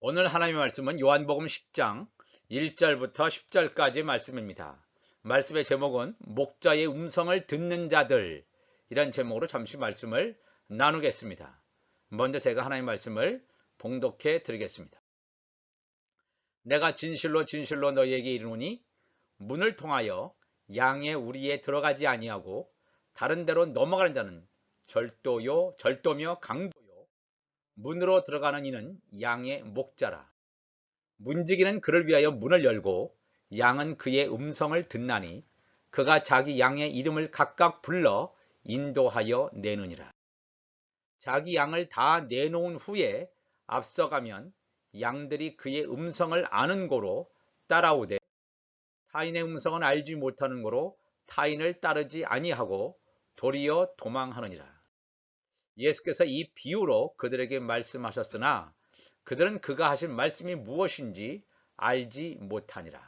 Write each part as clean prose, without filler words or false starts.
오늘 하나님의 말씀은 요한복음 10장 1절부터 10절까지의 말씀입니다. 말씀의 제목은 목자의 음성을 듣는 자들, 이란 제목으로 잠시 말씀을 나누겠습니다. 먼저 제가 하나님의 말씀을 봉독해 드리겠습니다. 내가 진실로 진실로 너희에게 이르노니 문을 통하여 양의 우리에 들어가지 아니하고 다른 데로 넘어가는 자는 절도며 강도요, 문으로 들어가는 이는 양의 목자라. 문지기는 그를 위하여 문을 열고 양은 그의 음성을 듣나니 그가 자기 양의 이름을 각각 불러 인도하여 내느니라. 자기 양을 다 내놓은 후에 앞서가면 양들이 그의 음성을 아는 고로 따라오되 타인의 음성은 알지 못하는 고로 타인을 따르지 아니하고 도리어 도망하느니라. 예수께서 이 비유로 그들에게 말씀하셨으나 그들은 그가 하신 말씀이 무엇인지 알지 못하니라.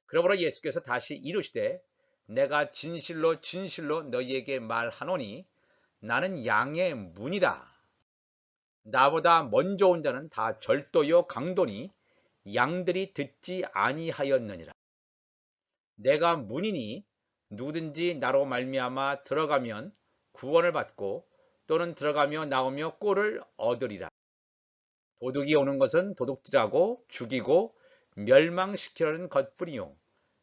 그러므로 예수께서 다시 이르시되 내가 진실로 진실로 너희에게 말하노니 나는 양의 문이라. 나보다 먼저 온 자는 다 절도요 강도니 양들이 듣지 아니하였느니라. 내가 문이니 누구든지 나로 말미암아 들어가면 구원을 받고 또는 들어가며 나오며 꼴을 얻으리라. 도둑이 오는 것은 도둑질하고 죽이고 멸망시키려는 것뿐이요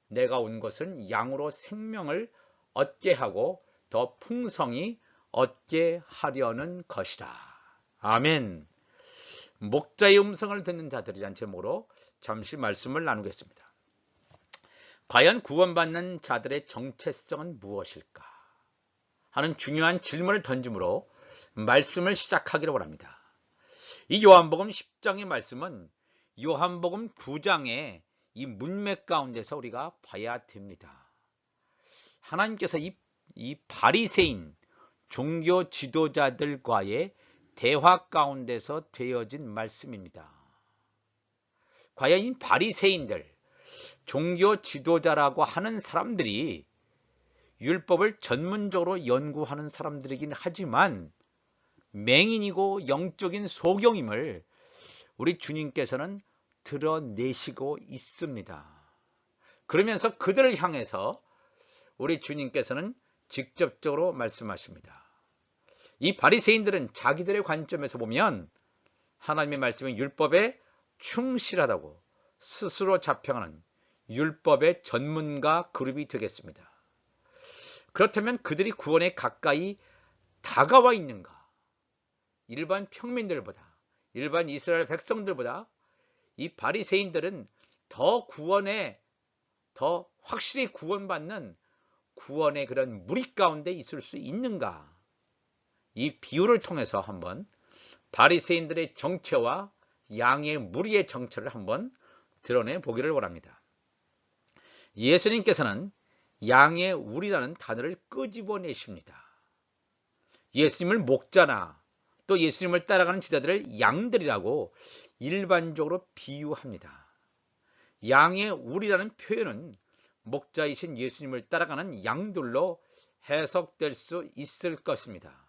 내가 온 것은 양으로 생명을 얻게 하고 더 풍성히 얻게 하려는 것이라. 아멘. 목자의 음성을 듣는 자들이란 제목으로 잠시 말씀을 나누겠습니다. 과연 구원받는 자들의 정체성은 무엇일까 하는 중요한 질문을 던짐으로 말씀을 시작하기를 원합니다. 이 요한복음 10장의 말씀은 요한복음 9장의 이 문맥 가운데서 우리가 봐야 됩니다. 하나님께서 이 바리새인 종교 지도자들과의 대화 가운데서 되어진 말씀입니다. 과연 이 바리새인들, 종교 지도자라고 하는 사람들이 율법을 전문적으로 연구하는 사람들이긴 하지만 맹인이고 영적인 소경임을 우리 주님께서는 드러내시고 있습니다. 그러면서 그들을 향해서 우리 주님께서는 직접적으로 말씀하십니다. 이 바리새인들은 자기들의 관점에서 보면 하나님의 말씀은 율법에 충실하다고 스스로 자평하는 율법의 전문가 그룹이 되겠습니다. 그렇다면 그들이 구원에 가까이 다가와 있는가? 일반 평민들보다, 일반 이스라엘 백성들보다 이 바리새인들은 더 확실히 구원받는 구원의 그런 무리 가운데 있을 수 있는가? 이 비유를 통해서 한번 바리새인들의 정체와 양의 무리의 정체를 한번 드러내 보기를 원합니다. 예수님께서는 양의 우리라는 단어를 끄집어내십니다. 예수님을 목자나 또 예수님을 따라가는 제자들을 양들이라고 일반적으로 비유합니다. 양의 우리라는 표현은 목자이신 예수님을 따라가는 양들로 해석될 수 있을 것입니다.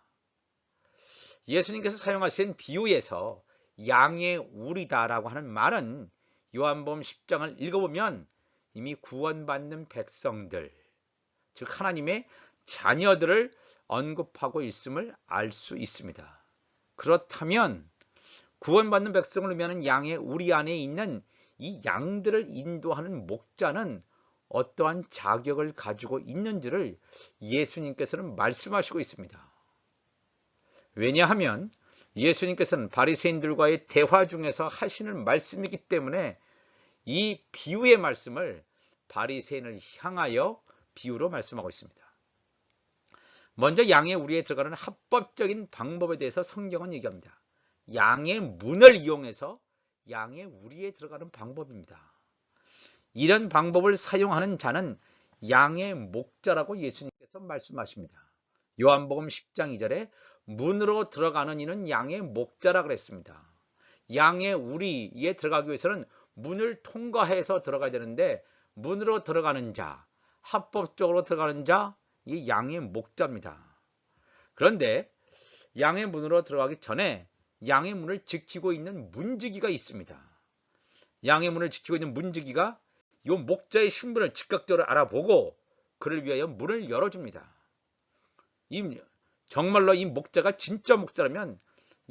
예수님께서 사용하신 비유에서 양의 우리다라고 하는 말은 요한복음 10장을 읽어보면 이미 구원받는 백성들, 즉 하나님의 자녀들을 언급하고 있음을 알 수 있습니다. 그렇다면 구원받는 백성을 의미하는 양의 우리 안에 있는 이 양들을 인도하는 목자는 어떠한 자격을 가지고 있는지를 예수님께서는 말씀하시고 있습니다. 왜냐하면 예수님께서는 바리새인들과의 대화 중에서 하시는 말씀이기 때문에 이 비유의 말씀을 바리새인을 향하여 비유로 말씀하고 있습니다. 먼저 양의 우리에 들어가는 합법적인 방법에 대해서 성경은 얘기합니다. 양의 문을 이용해서 양의 우리에 들어가는 방법입니다. 이런 방법을 사용하는 자는 양의 목자라고 예수님께서 말씀하십니다. 요한복음 10장 2절에 문으로 들어가는 이는 양의 목자라 그랬습니다. 양의 우리에 들어가기 위해서는 문을 통과해서 들어가야 되는데 문으로 들어가는 자, 합법적으로 들어가는 자, 이 양의 목자입니다. 그런데 양의 문으로 들어가기 전에 양의 문을 지키고 있는 문지기가 있습니다. 양의 문을 지키고 있는 문지기가 이 목자의 신분을 즉각적으로 알아보고 그를 위하여 문을 열어줍니다. 정말로 이 목자가 진짜 목자라면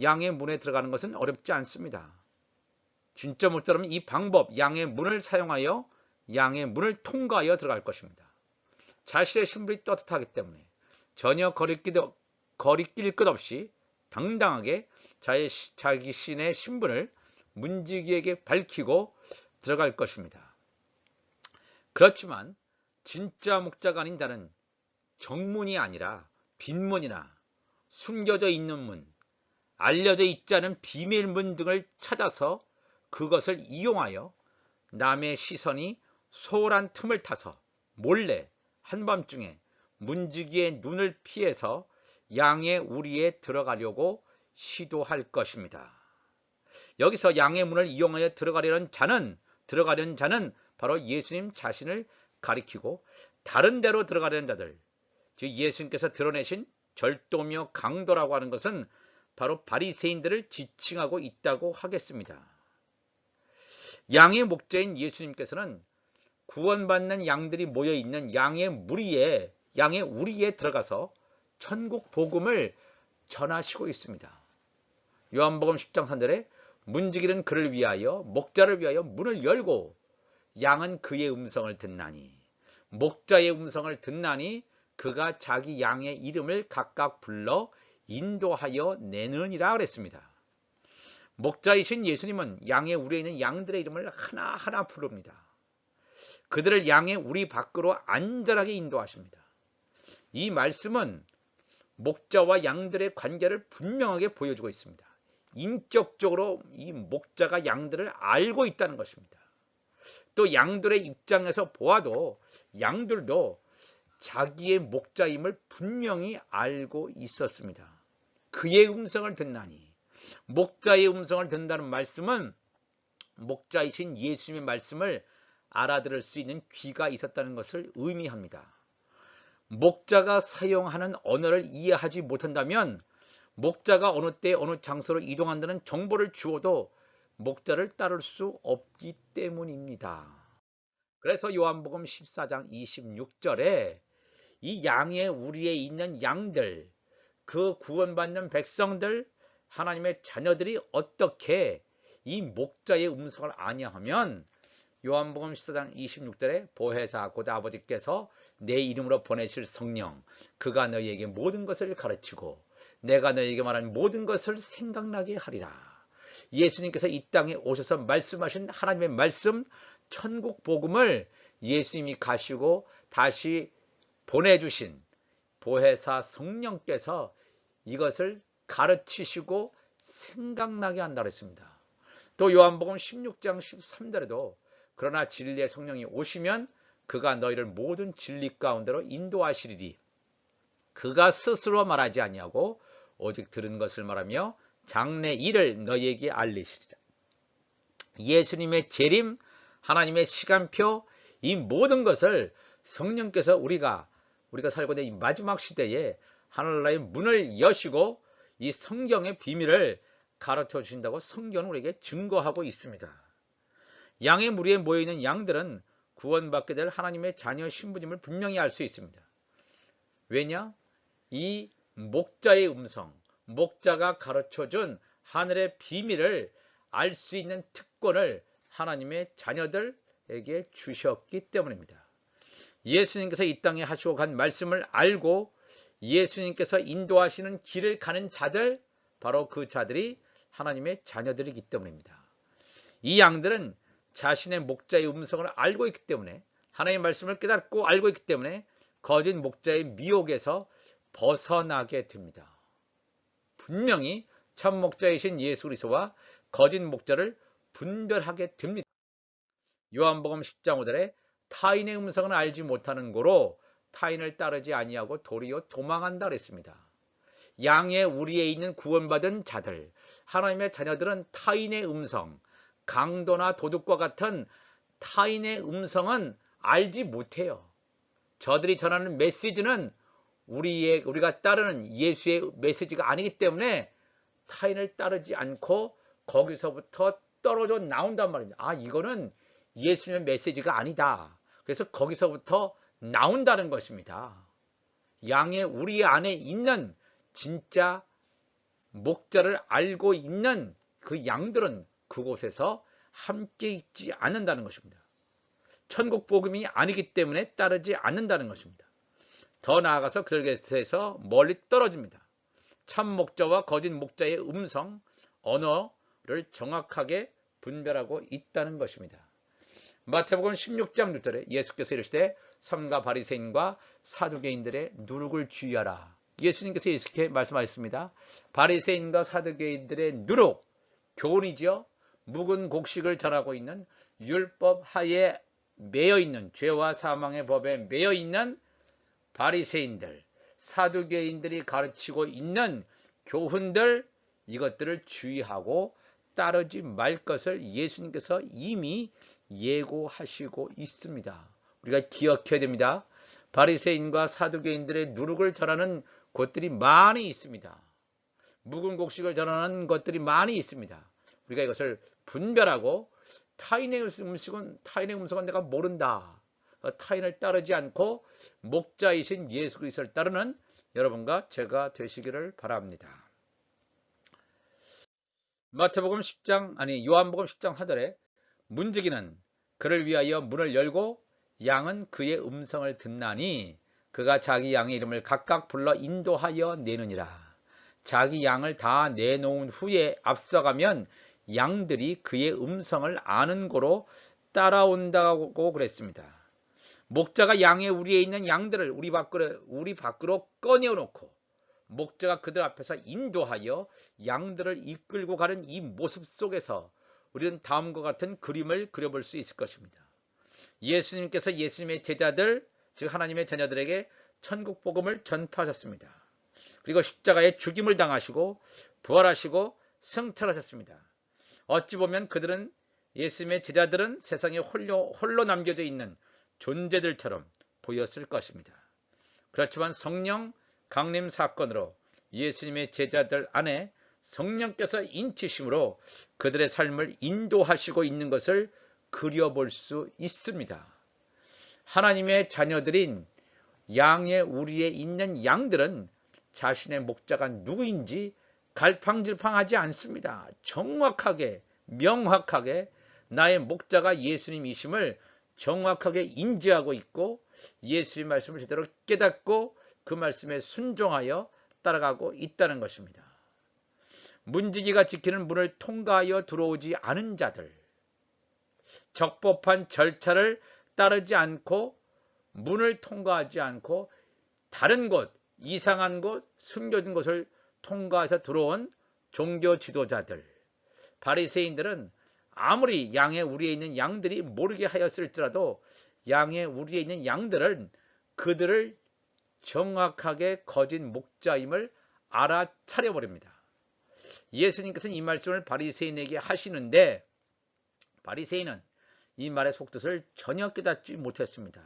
양의 문에 들어가는 것은 어렵지 않습니다. 진짜 목자라면 이 방법, 양의 문을 사용하여 양의 문을 통과하여 들어갈 것입니다. 자신의 신분이 떳떳하기 때문에 전혀 거리낄 것 없이 당당하게 자기 신의 신분을 문지기에게 밝히고 들어갈 것입니다. 그렇지만 진짜 목자가 아닌 자는 정문이 아니라 빈문이나 숨겨져 있는 문, 알려져 있지 않은 비밀문 등을 찾아서 그것을 이용하여 남의 시선이 소홀한 틈을 타서 몰래 한밤중에 문지기의 눈을 피해서 양의 우리에 들어가려고 시도할 것입니다. 여기서 양의 문을 이용하여 들어가려는 자는 바로 예수님 자신을 가리키고 다른 데로 들어가려는 자들, 즉 예수님께서 드러내신 절도며 강도라고 하는 것은 바로 바리새인들을 지칭하고 있다고 하겠습니다. 양의 목자인 예수님께서는 구원받는 양들이 모여있는 양의 우리에 들어가서 천국 복음을 전하시고 있습니다. 요한복음 10장 3절에 문지기는 그를 위하여 목자를 위하여 문을 열고 양은 그의 음성을 듣나니 목자의 음성을 듣나니 그가 자기 양의 이름을 각각 불러 인도하여 내느니라 그랬습니다. 목자이신 예수님은 양의 우리에 있는 양들의 이름을 하나하나 부릅니다. 그들을 양의 우리 밖으로 안전하게 인도하십니다. 이 말씀은 목자와 양들의 관계를 분명하게 보여주고 있습니다. 인격적으로 이 목자가 양들을 알고 있다는 것입니다. 또 양들의 입장에서 보아도 양들도 자기의 목자임을 분명히 알고 있었습니다. 그의 음성을 듣나니, 목자의 음성을 듣는다는 말씀은 목자이신 예수님의 말씀을 알아들을 수 있는 귀가 있었다는 것을 의미합니다. 목자가 사용하는 언어를 이해하지 못한다면 목자가 어느 때 어느 장소로 이동한다는 정보를 주어도 목자를 따를 수 없기 때문입니다. 그래서 요한복음 14장 26절에 이 양의 우리에 있는 양들, 그 구원받는 백성들, 하나님의 자녀들이 어떻게 이 목자의 음성을 아냐하면 요한복음 14장 26절에 보혜사 곧 아버지께서 내 이름으로 보내실 성령, 그가 너희에게 모든 것을 가르치고 내가 너희에게 말한 모든 것을 생각나게 하리라. 예수님께서 이 땅에 오셔서 말씀하신 하나님의 말씀, 천국 복음을 예수님이 가시고 다시 보내주신 보혜사 성령께서 이것을 가르치시고 생각나게 한다고 했습니다. 또 요한복음 16장 13절에도 그러나 진리의 성령이 오시면 그가 너희를 모든 진리 가운데로 인도하시리니 그가 스스로 말하지 아니하고 오직 들은 것을 말하며 장래 일을 너희에게 알리시리라. 예수님의 재림, 하나님의 시간표, 이 모든 것을 성령께서 우리가 살고 있는 이 마지막 시대에 하늘나라의 문을 여시고 이 성경의 비밀을 가르쳐 주신다고 성경은 우리에게 증거하고 있습니다. 양의 무리에 모여있는 양들은 구원받게 될 하나님의 자녀 신분임을 분명히 알 수 있습니다. 왜냐? 이 목자의 음성, 목자가 가르쳐준 하늘의 비밀을 알 수 있는 특권을 하나님의 자녀들에게 주셨기 때문입니다. 예수님께서 이 땅에 하시고 간 말씀을 알고 예수님께서 인도하시는 길을 가는 자들, 바로 그 자들이 하나님의 자녀들이기 때문입니다. 이 양들은 자신의 목자의 음성을 알고 있기 때문에, 하나님의 말씀을 깨닫고 알고 있기 때문에 거짓 목자의 미혹에서 벗어나게 됩니다. 분명히 참 목자이신 예수 그리스도와 거짓 목자를 분별하게 됩니다. 요한복음 10장 5절에 타인의 음성을 알지 못하는 고로 타인을 따르지 아니하고 도리어 도망한다 그랬습니다. 양의 우리에 있는 구원받은 자들, 하나님의 자녀들은 타인의 음성, 강도나 도둑과 같은 타인의 음성은 알지 못해요. 저들이 전하는 메시지는 우리가 따르는 예수의 메시지가 아니기 때문에 타인을 따르지 않고 거기서부터 떨어져 나온단 말입니다. 아, 이거는 예수님의 메시지가 아니다. 그래서 거기서부터 나온다는 것입니다. 양의 우리 안에 있는 진짜 목자를 알고 있는 그 양들은 그곳에서 함께 있지 않는다는 것입니다. 천국 복음이 아니기 때문에 따르지 않는다는 것입니다. 더 나아가서 그들에게서 멀리 떨어집니다. 참 목자와 거짓 목자의 음성, 언어를 정확하게 분별하고 있다는 것입니다. 마태복음 16장 6절에 예수께서 이르시되 삼가 바리새인과 사두개인들의 누룩을 주의하라. 예수님께서 이렇게 말씀하셨습니다. 바리새인과 사두개인들의 누룩, 교훈이죠. 묵은 곡식을 전하고 있는 율법 하에 매여 있는, 죄와 사망의 법에 매여 있는 바리새인들, 사두개인들이 가르치고 있는 교훈들, 이것들을 주의하고 따르지 말 것을 예수님께서 이미 예고하시고 있습니다. 우리가 기억해야 됩니다. 바리새인과 사두개인들의 누룩을 전하는 곳들이 많이 있습니다. 묵은 곡식을 전하는 것들이 많이 있습니다. 우리가 이것을 분별하고 타인의 음식은 내가 모른다. 타인을 따르지 않고 목자이신 예수 그리스도를 따르는 여러분과 제가 되시기를 바랍니다. 요한복음 10장 4절에 문지기는 그를 위하여 문을 열고 양은 그의 음성을 듣나니 그가 자기 양의 이름을 각각 불러 인도하여 내느니라. 자기 양을 다 내놓은 후에 앞서가면 양들이 그의 음성을 아는 고로 따라온다고 그랬습니다. 목자가 양의 우리에 있는 양들을 우리 밖으로 꺼내어놓고 목자가 그들 앞에서 인도하여 양들을 이끌고 가는 이 모습 속에서 우리는 다음과 같은 그림을 그려볼 수 있을 것입니다. 예수님께서 예수님의 제자들, 즉 하나님의 자녀들에게 천국 복음을 전파하셨습니다. 그리고 십자가에 죽임을 당하시고 부활하시고 승천하셨습니다. 어찌 보면 예수님의 제자들은 세상에 홀로 남겨져 있는 존재들처럼 보였을 것입니다. 그렇지만 성령 강림 사건으로 예수님의 제자들 안에 성령께서 인치심으로 그들의 삶을 인도하시고 있는 것을 그려볼 수 있습니다. 하나님의 자녀들인 양의 우리에 있는 양들은 자신의 목자가 누구인지 갈팡질팡하지 않습니다. 정확하게 명확하게 나의 목자가 예수님이심을 정확하게 인지하고 있고 예수의 말씀을 제대로 깨닫고 그 말씀에 순종하여 따라가고 있다는 것입니다. 문지기가 지키는 문을 통과하여 들어오지 않은 자들, 적법한 절차를 따르지 않고 문을 통과하지 않고 다른 곳, 이상한 곳, 숨겨진 곳을 통과해서 들어온 종교 지도자들, 바리새인들은 아무리 양의 우리에 있는 양들이 모르게 하였을지라도 양의 우리에 있는 양들은 그들을 정확하게 거짓 목자임을 알아차려 버립니다. 예수님께서는 이 말씀을 바리새인에게 하시는데 바리새인은 이 말의 속뜻을 전혀 깨닫지 못했습니다.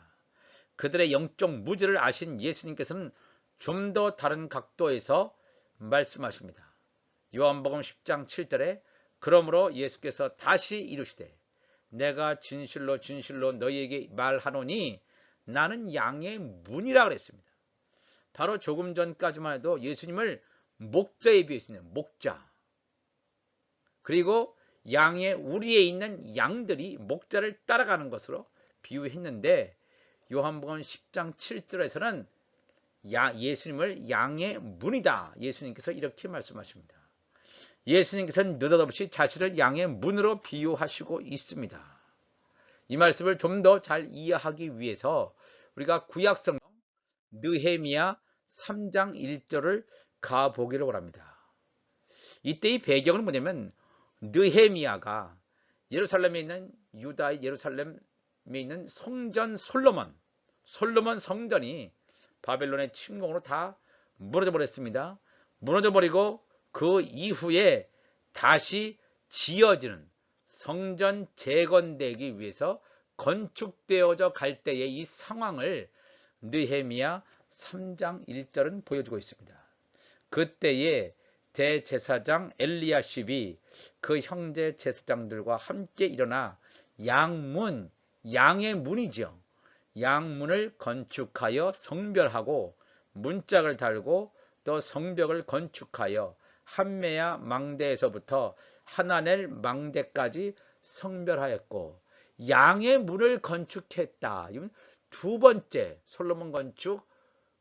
그들의 영적 무지를 아신 예수님께서는 좀 더 다른 각도에서 말씀하십니다. 요한복음 10장 7절에 그러므로 예수께서 다시 이르시되 내가 진실로 진실로 너희에게 말하노니 나는 양의 문이라 그랬습니다. 바로 조금 전까지만 해도 예수님을 목자에 비유했습니다. 목자. 그리고 양의 우리에 있는 양들이 목자를 따라가는 것으로 비유했는데 요한복음 10장 7절에서는 예수님을 양의 문이다. 예수님께서 이렇게 말씀하십니다. 예수님께서는 느닷없이 자신을 양의 문으로 비유하시고 있습니다. 이 말씀을 좀 더 잘 이해하기 위해서 우리가 구약성경 느헤미야 3장 1절을 가보기를 원합니다. 이때 이 배경은 뭐냐면 느헤미야가 예루살렘에 있는 유다의 예루살렘에 있는 성전 솔로몬 성전이 바벨론의 침공으로 다 무너져 버렸습니다. 무너져 버리고 그 이후에 다시 지어지는 성전 재건되기 위해서 건축되어져 갈 때의 이 상황을 느헤미야 3장 1절은 보여주고 있습니다. 그때에 대제사장 엘리야십이 그 형제 제사장들과 함께 일어나 양문, 양의 문이죠. 양문을 건축하여 성별하고 문짝을 달고 또 성벽을 건축하여 한메야 망대에서부터 하나넬 망대까지 성별하였고 양의 문을 건축했다. 이건 두 번째 솔로몬 건축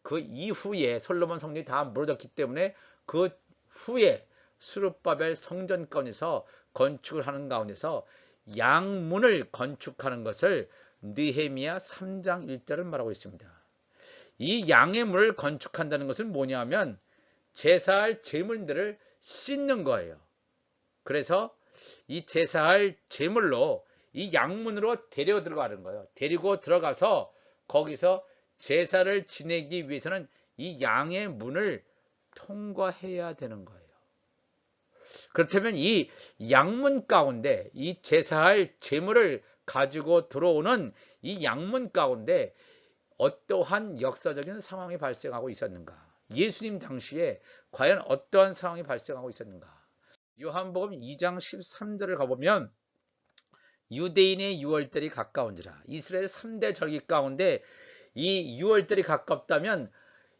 그 이후에 솔로몬 성전이 다 무너졌기 때문에 그 후에 스룹바벨 성전권에서 건축을 하는 가운데서 양문을 건축하는 것을 느헤미야 3장 1절을 말하고 있습니다. 이 양의 문을 건축한다는 것은 뭐냐면 제사할 제물들을 씻는 거예요. 그래서 이 제사할 제물로 이 양문으로 데려 들어가는 거예요. 데리고 들어가서 거기서 제사를 지내기 위해서는 이 양의 문을 통과해야 되는 거예요. 그렇다면 이 양문 가운데 이 제사할 제물을 가지고 들어오는 이 양문 가운데 어떠한 역사적인 상황이 발생하고 있었는가? 예수님 당시에 과연 어떠한 상황이 발생하고 있었는가? 요한복음 2장 13절을 가보면 유대인의 유월절이 가까운지라. 이스라엘 3대 절기 가운데 이 유월절이 가깝다면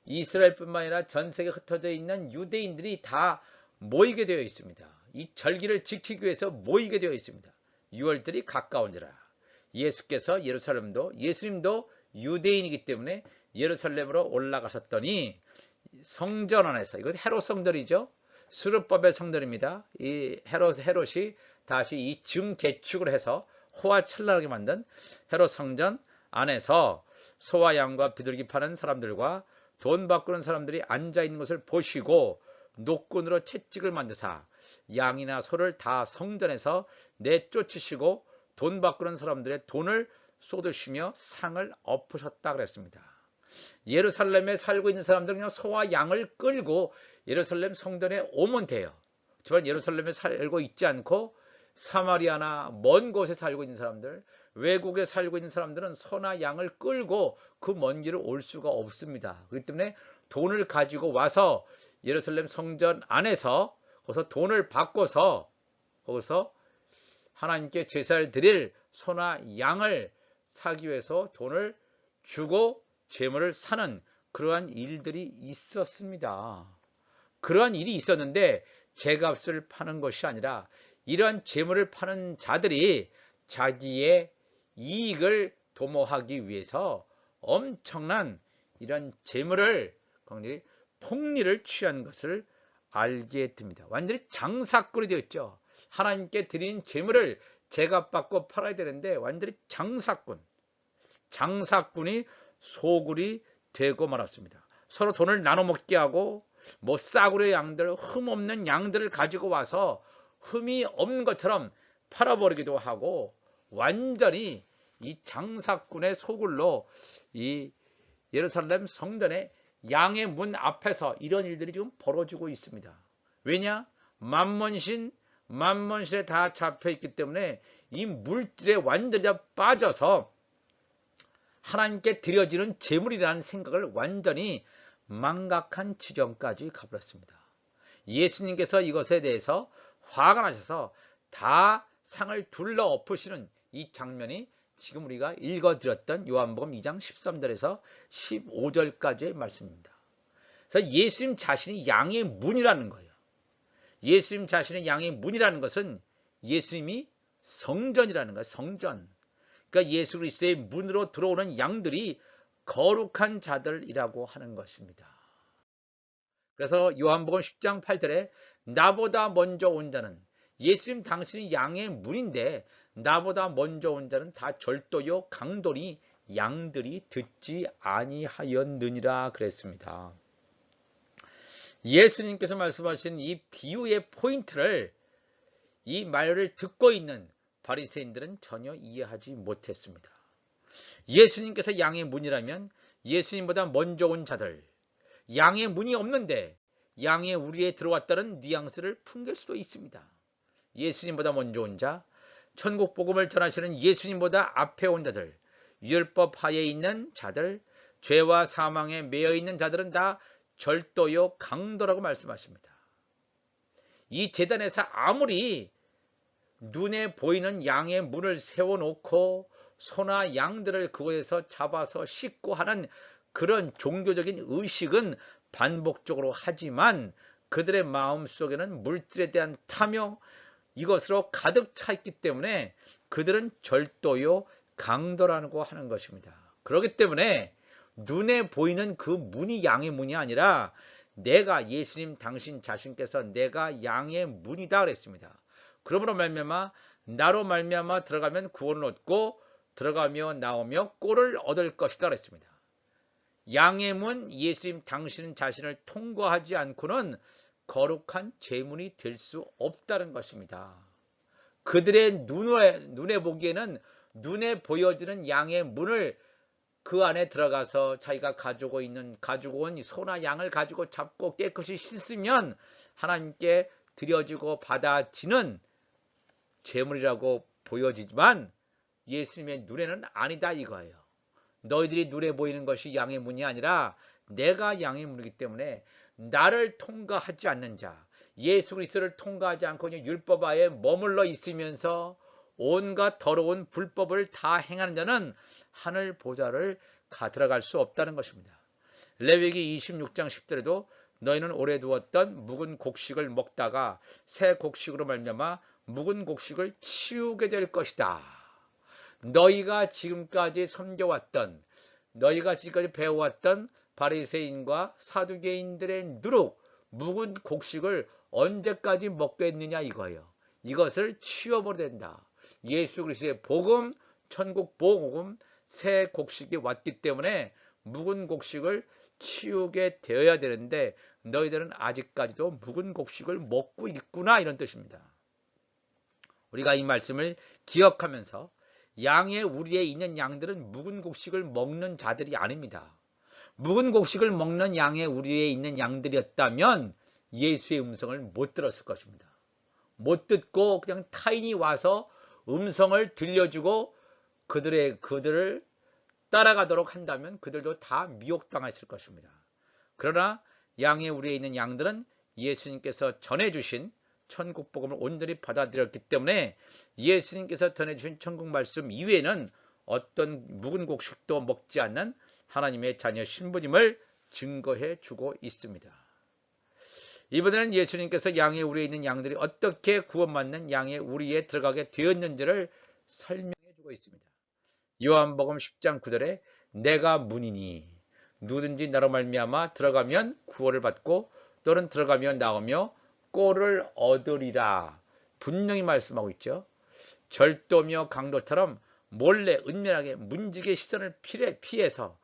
이스라엘뿐만 아니라 전 세계에 흩어져 있는 유대인들이 다 모이게 되어 있습니다. 이 절기를 지키기 위해서 모이게 되어 있습니다. 유월절이 가까운지라. 예수께서 예수님도 유대인이기 때문에 예루살렘으로 올라가셨더니 성전 안에서, 이건 헤롯 성전이죠. 스룹바벨 성전입니다. 이 헤롯이 다시 이 증개축을 해서 호화찬란하게 만든 헤롯 성전 안에서 소와 양과 비둘기 파는 사람들과 돈 바꾸는 사람들이 앉아있는 것을 보시고 노끈으로 채찍을 만드사 양이나 소를 다 성전에서 내쫓으시고 돈 바꾸는 사람들의 돈을 쏟으시며 상을 엎으셨다 그랬습니다. 예루살렘에 살고 있는 사람들은 그냥 소와 양을 끌고 예루살렘 성전에 오면 돼요. 하지만 예루살렘에 살고 있지 않고 사마리아나 먼 곳에 살고 있는 사람들, 외국에 살고 있는 사람들은 소나 양을 끌고 그 먼 길을 올 수가 없습니다. 그렇기 때문에 돈을 가지고 와서 예루살렘 성전 안에서 거기서 돈을 바꿔서 거기서 하나님께 제사를 드릴 소나 양을 사기 위해서 돈을 주고 제물을 사는 그러한 일들이 있었습니다. 그러한 일이 있었는데 제값을 파는 것이 아니라 이러한 제물을 파는 자들이 자기의 이익을 도모하기 위해서 엄청난 이런 제물을 폭리를 취한 것을 알게 됩니다. 완전히 장사꾼이 되었죠. 하나님께 드린 제물을 제값받고 팔아야 되는데 완전히 장사꾼이 소굴이 되고 말았습니다. 서로 돈을 나눠 먹게 하고 뭐 싸구려 양들, 흠 없는 양들을 가지고 와서 흠이 없는 것처럼 팔아버리기도 하고 완전히 이 장사꾼의 소굴로 이 예루살렘 성전의 양의 문 앞에서 이런 일들이 지금 벌어지고 있습니다. 왜냐? 만몬신에 다 잡혀있기 때문에 이 물질에 완전히 다 빠져서 하나님께 드려지는 제물이라는 생각을 완전히 망각한 지점까지 가버렸습니다. 예수님께서 이것에 대해서 화가 나셔서 다 상을 둘러 엎으시는 이 장면이 지금 우리가 읽어드렸던 요한복음 2장 13절에서 15절까지의 말씀입니다. 그래서 예수님 자신이 양의 문이라는 거예요. 예수님 자신의 양의 문이라는 것은 예수님이 성전이라는 거예요. 성전. 그러니까 예수 그리스도의 문으로 들어오는 양들이 거룩한 자들이라고 하는 것입니다. 그래서 요한복음 10장 8절에 나보다 먼저 온 자는, 예수님 당신이 양의 문인데 나보다 먼저 온 자는 다 절도요 강도니 양들이 듣지 아니하였느니라 그랬습니다. 예수님께서 말씀하신 이 비유의 포인트를 이 말을 듣고 있는 바리새인들은 전혀 이해하지 못했습니다. 예수님께서 양의 문이라면 예수님보다 먼저 온 자들, 양의 문이 없는데 양의 우리에 들어왔다는 뉘앙스를 풍길 수도 있습니다. 예수님보다 먼저 온 자, 천국 복음을 전하시는 예수님보다 앞에 온 자들, 율법 하에 있는 자들, 죄와 사망에 매여 있는 자들은 다 절도요 강도라고 말씀하십니다. 이 제단에서 아무리 눈에 보이는 양의 문을 세워놓고 소나 양들을 그곳에서 잡아서 씻고 하는 그런 종교적인 의식은 반복적으로 하지만 그들의 마음속에는 물질에 대한 탐욕, 이것으로 가득 차 있기 때문에 그들은 절도요, 강도라고 하는 것입니다. 그렇기 때문에 눈에 보이는 그 문이 양의 문이 아니라 내가 예수님 당신 자신께서 내가 양의 문이다 그랬습니다. 그러므로 말미암아 나로 말미암아 들어가면 구원을 얻고 들어가며 나오며 꼴을 얻을 것이다 그랬습니다. 양의 문 예수님 당신 자신을 통과하지 않고는 거룩한 제문이 될 수 없다는 것입니다. 그들의 눈에 보기에는 눈에 보여지는 양의 문을 그 안에 들어가서 자기가 가지고 온 소나 양을 가지고 잡고 깨끗이 씻으면 하나님께 드려지고 받아지는 제물이라고 보여지지만 예수님의 눈에는 아니다 이거예요. 너희들이 눈에 보이는 것이 양의 문이 아니라 내가 양의 문이기 때문에 나를 통과하지 않는 자, 예수 그리스도를 통과하지 않고 율법 하에 머물러 있으면서 온갖 더러운 불법을 다 행하는 자는 하늘 보좌를 들어갈 수 없다는 것입니다. 레위기 26장 10절에도 너희는 오래 두었던 묵은 곡식을 먹다가 새 곡식으로 말미암아 묵은 곡식을 치우게 될 것이다. 너희가 지금까지 섬겨왔던, 너희가 지금까지 배워왔던 바리새인과 사두개인들의 누룩, 묵은 곡식을 언제까지 먹겠느냐 이거예요. 이것을 치워버려야 된다. 예수 그리스도의 복음, 천국 복음, 새 곡식이 왔기 때문에 묵은 곡식을 치우게 되어야 되는데 너희들은 아직까지도 묵은 곡식을 먹고 있구나 이런 뜻입니다. 우리가 이 말씀을 기억하면서 양의 우리에 있는 양들은 묵은 곡식을 먹는 자들이 아닙니다. 묵은 곡식을 먹는 양의 우리에 있는 양들이었다면 예수의 음성을 못 들었을 것입니다. 못 듣고 그냥 타인이 와서 음성을 들려주고 그들을 따라가도록 한다면 그들도 다 미혹당했을 것입니다. 그러나 양의 우리에 있는 양들은 예수님께서 전해주신 천국 복음을 온전히 받아들였기 때문에 예수님께서 전해주신 천국 말씀 이외에는 어떤 묵은 곡식도 먹지 않는 하나님의 자녀 신부님을 증거해 주고 있습니다. 이번에는 예수님께서 양의 우리에 있는 양들이 어떻게 구원받는 양의 우리에 들어가게 되었는지를 설명해 주고 있습니다. 요한복음 10장 9절에 내가 문이니 누구든지 나로 말미암아 들어가면 구원을 받고 또는 들어가며 나오며 꼴을 얻으리라 분명히 말씀하고 있죠. 절도며 강도처럼 몰래 은밀하게 문지기의 시선을 피해서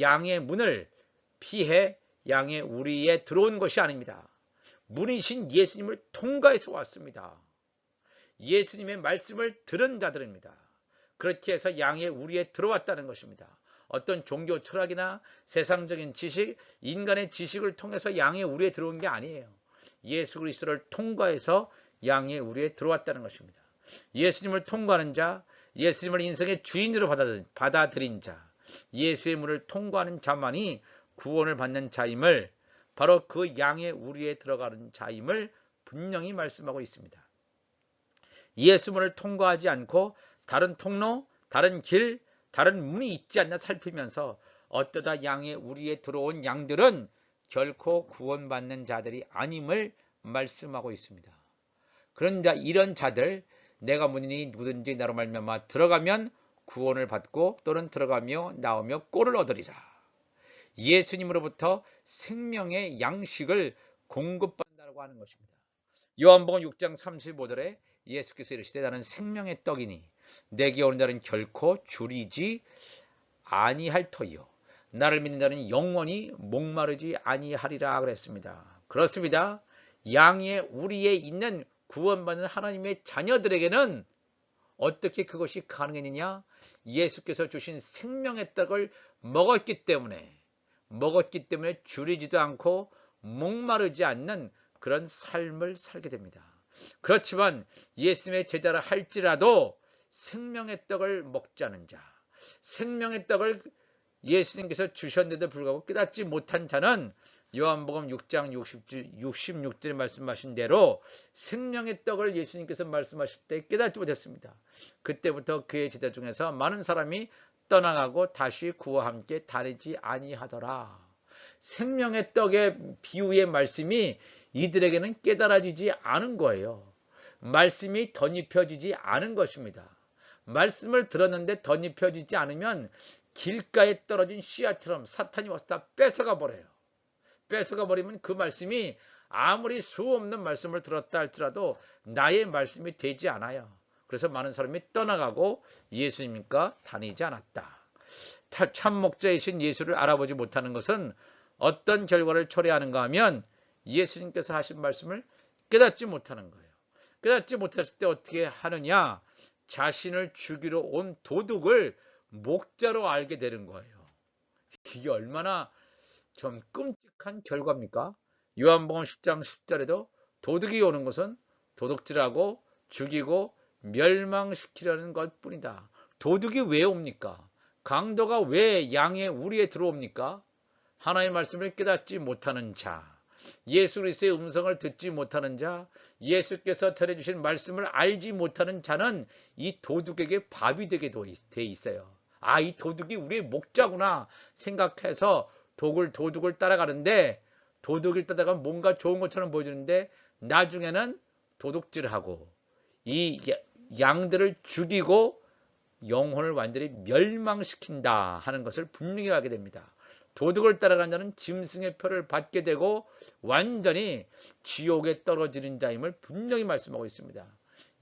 양의 문을 피해 양의 우리에 들어온 것이 아닙니다. 문이신 예수님을 통과해서 왔습니다. 예수님의 말씀을 들은 자들입니다. 그렇게 해서 양의 우리에 들어왔다는 것입니다. 어떤 종교 철학이나 세상적인 지식, 인간의 지식을 통해서 양의 우리에 들어온 게 아니에요. 예수 그리스도를 통과해서 양의 우리에 들어왔다는 것입니다. 예수님을 통과하는 자, 예수님을 인생의 주인으로 받아들인 자, 예수의 문을 통과하는 자만이 구원을 받는 자임을, 바로 그 양의 우리에 들어가는 자임을 분명히 말씀하고 있습니다. 예수 문을 통과하지 않고 다른 통로, 다른 길, 다른 문이 있지 않나 살피면서 어떠다 양의 우리에 들어온 양들은 결코 구원받는 자들이 아님을 말씀하고 있습니다. 그런데 이런 자들, 내가 문이니 누구든지 나로 말미암아 들어가면 구원을 받고 또는 들어가며 나오며 꼴을 얻으리라. 예수님으로부터 생명의 양식을 공급받는다고 하는 것입니다. 요한복음 6장 35절에 예수께서 이르시되 나는 생명의 떡이니 내게 오는 자는 결코 줄이지 아니할 터이요 나를 믿는 자는 영원히 목마르지 아니하리라 그랬습니다. 그렇습니다. 양의 우리에 있는 구원받는 하나님의 자녀들에게는 어떻게 그것이 가능했느냐? 예수께서 주신 생명의 떡을 먹었기 때문에 줄이지도 않고 목마르지 않는 그런 삶을 살게 됩니다. 그렇지만 예수님의 제자라 할지라도 생명의 떡을 먹지 않은 자, 생명의 떡을 예수님께서 주셨는데도 불구하고 깨닫지 못한 자는 요한복음 6장 66절에 말씀하신 대로 생명의 떡을 예수님께서 말씀하실 때 깨닫지 못했습니다. 그때부터 그의 제자 중에서 많은 사람이 떠나가고 다시 그와 함께 다니지 아니하더라. 생명의 떡의 비유의 말씀이 이들에게는 깨달아지지 않은 거예요. 말씀이 덧입혀지지 않은 것입니다. 말씀을 들었는데 덧입혀지지 않으면 길가에 떨어진 씨앗처럼 사탄이 와서 다 뺏어가 버려요. 뺏어가 버리면 그 말씀이 아무리 수없는 말씀을 들었다 할지라도 나의 말씀이 되지 않아요. 그래서 많은 사람이 떠나가고 예수님과 다니지 않았다. 참 목자이신 예수를 알아보지 못하는 것은 어떤 결과를 초래하는가 하면 예수님께서 하신 말씀을 깨닫지 못하는 거예요. 깨닫지 못했을 때 어떻게 하느냐? 자신을 죽이러 온 도둑을 목자로 알게 되는 거예요. 이게 얼마나 좀 끔찍한 결과입니까? 요한복음 10장 10절에도 도둑이 오는 것은 도둑질하고 죽이고 멸망시키려는 것뿐이다. 도둑이 왜 옵니까? 강도가 왜 양의 우리에 들어옵니까? 하나님의 말씀을 깨닫지 못하는 자, 예수 그리스도의 음성을 듣지 못하는 자, 예수께서 전해주신 말씀을 알지 못하는 자는 이 도둑에게 밥이 되게 돼 있어요. 아, 이 도둑이 우리의 목자구나 생각해서 도둑을 따라가는데, 도둑을 따라가면 뭔가 좋은 것처럼 보여주는데 나중에는 도둑질하고 이 양들을 죽이고 영혼을 완전히 멸망시킨다 하는 것을 분명히 알게 됩니다. 도둑을 따라간 자는 짐승의 표를 받게 되고 완전히 지옥에 떨어지는 자임을 분명히 말씀하고 있습니다.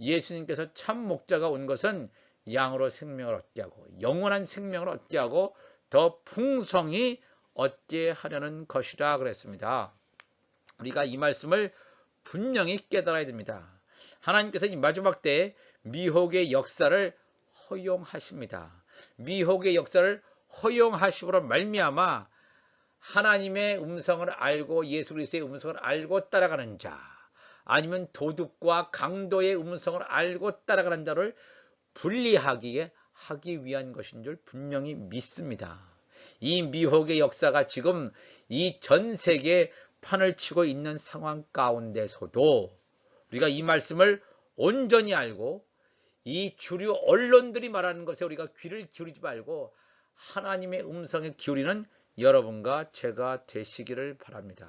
예수님께서 참 목자가 온 것은 양으로 생명을 얻게 하고 영원한 생명을 얻게 하고 더 풍성히 얻게 하려는 것이라 그랬습니다. 우리가 이 말씀을 분명히 깨달아야 됩니다. 하나님께서 이 마지막 때에 미혹의 역사를 허용하십니다. 미혹의 역사를 허용하심으로 말미암아 하나님의 음성을 알고 예수 그리스도의 음성을 알고 따라가는 자, 아니면 도둑과 강도의 음성을 알고 따라가는 자를 분리하기 위한 것인 줄 분명히 믿습니다. 이 미혹의 역사가 지금 이 전 세계에 판을 치고 있는 상황 가운데서도 우리가 이 말씀을 온전히 알고 이 주류 언론들이 말하는 것에 우리가 귀를 기울이지 말고 하나님의 음성에 기울이는 여러분과 제가 되시기를 바랍니다.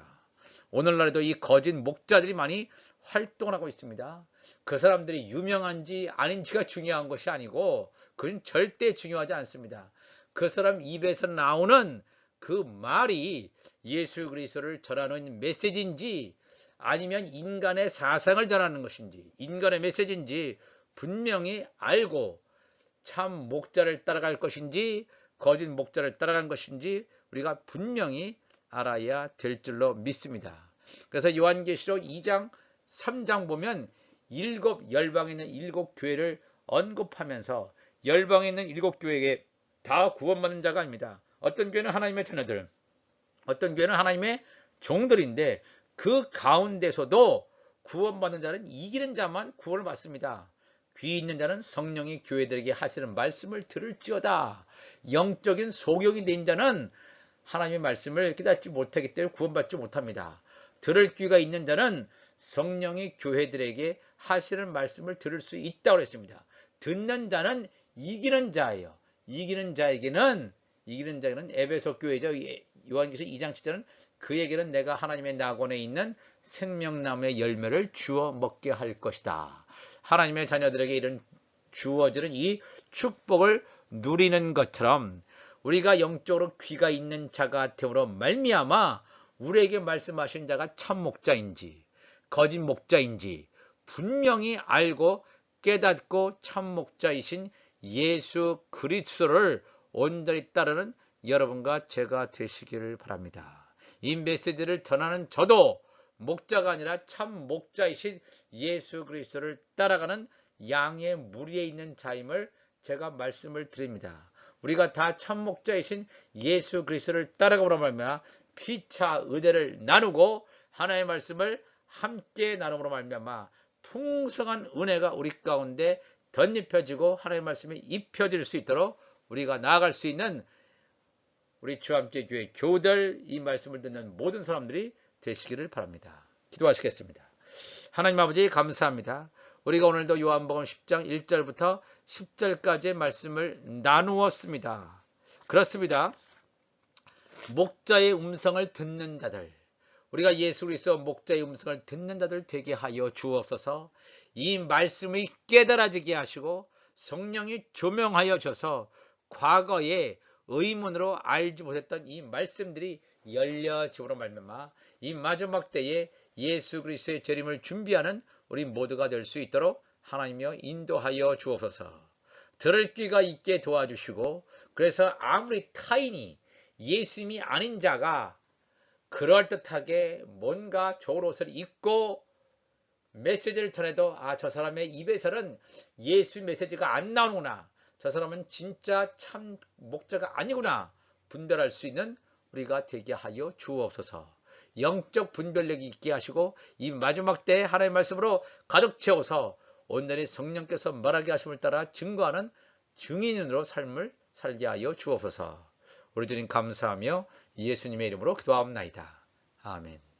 오늘날에도 이 거짓 목자들이 많이 활동을 하고 있습니다. 그 사람들이 유명한지 아닌지가 중요한 것이 아니고 그건 절대 중요하지 않습니다. 그 사람 입에서 나오는 그 말이 예수 그리스도를 전하는 메시지인지 아니면 인간의 사상을 전하는 것인지 인간의 메시지인지 분명히 알고 참 목자를 따라갈 것인지 거짓 목자를 따라간 것인지 우리가 분명히 알아야 될 줄로 믿습니다. 그래서 요한계시록 2장 3장 보면 열방에 있는 7교회를 언급하면서 열방에 있는 7교회에게 다 구원받는 자가 아닙니다. 어떤 교회는 하나님의 자녀들, 어떤 교회는 하나님의 종들인데 그 가운데서도 구원받는 자는 이기는 자만 구원을 받습니다. 귀 있는 자는 성령이 교회들에게 하시는 말씀을 들을지어다. 영적인 소경이 된 자는 하나님의 말씀을 깨닫지 못하기 때문에 구원받지 못합니다. 들을 귀가 있는 자는 성령이 교회들에게 하시는 말씀을 들을 수 있다고 했습니다. 듣는 자는 이기는 자예요. 이기는 자에게는 에베소 교회죠. 요한계시록 2장 7절은 그에게는 내가 하나님의 낙원에 있는 생명나무의 열매를 주어 먹게 할 것이다. 하나님의 자녀들에게 이런 주어지는 이 축복을 누리는 것처럼 우리가 영적으로 귀가 있는 자가 되므로 말미암아 우리에게 말씀하신 자가 참 목자인지 거짓 목자인지 분명히 알고 깨닫고 참 목자이신 예수 그리스도를 온전히 따르는 여러분과 제가 되시기를 바랍니다. 이 메시지를 전하는 저도 목자가 아니라 참 목자이신 예수 그리스도를 따라가는 양의 무리에 있는 자임을 제가 말씀을 드립니다. 우리가 다 참 목자이신 예수 그리스도를 따라가므로 말미암아 피차 의대를 나누고 하나님의 말씀을 함께 나눔으로 말미암아 풍성한 은혜가 우리 가운데 덧입혀지고 하나님의 말씀이 입혀질 수 있도록 우리가 나아갈 수 있는 우리 주함께 교회 교우들, 이 말씀을 듣는 모든 사람들이 되시기를 바랍니다. 기도하시겠습니다. 하나님 아버지 감사합니다. 우리가 오늘도 요한복음 10장 1절부터 10절까지의 말씀을 나누었습니다. 그렇습니다. 목자의 음성을 듣는 자들, 우리가 예수 그리스도 목자의 음성을 듣는 자들 되게 하여 주옵소서. 이 말씀이 깨달아지게 하시고 성령이 조명하여 줘서 과거에 의문으로 알지 못했던 이 말씀들이 열려짐으로 말미암아 이 마지막 때에 예수 그리스도의 재림을 준비하는 우리 모두가 될 수 있도록 하나님이여 인도하여 주옵소서. 들을 귀가 있게 도와주시고, 그래서 아무리 타인이 예수님이 아닌 자가 그럴듯하게 뭔가 좋은 옷을 입고 메시지를 전해도 저 사람의 입에서는 예수 메시지가 안 나오는구나, 저 사람은 진짜 참 목자가 아니구나 분별할 수 있는 우리가 되게 하여 주옵소서. 영적 분별력이 있게 하시고 이 마지막 때에 하나님의 말씀으로 가득 채워서 온전히 성령께서 말하게 하심을 따라 증거하는 증인으로 삶을 살게 하여 주옵소서. 우리 주님 감사하며 예수님의 이름으로 기도하옵나이다. 아멘.